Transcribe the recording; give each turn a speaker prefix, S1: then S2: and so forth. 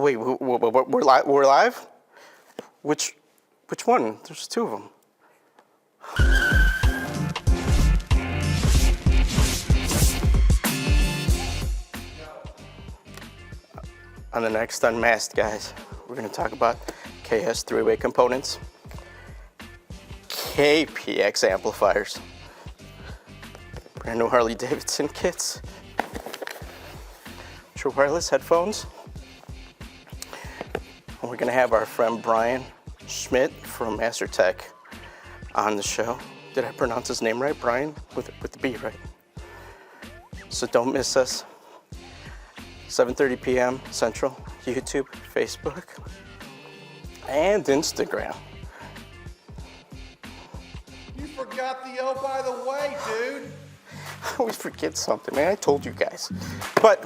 S1: Oh, wait, we're live? Which one? There's two of them. On the next UnMasked, guys, we're going to talk about KS three-way components, KPX amplifiers, brand new Harley Davidson kits, true wireless headphones, and we're going to have our friend Brian Schmidt from Mastertech on the show. Did I pronounce his name right? Brian with the B, right? So don't miss us. 7:30 p.m. Central, YouTube, Facebook, and Instagram.
S2: You forgot the oh by the way, dude.
S1: I always forget something, man. I told you guys. But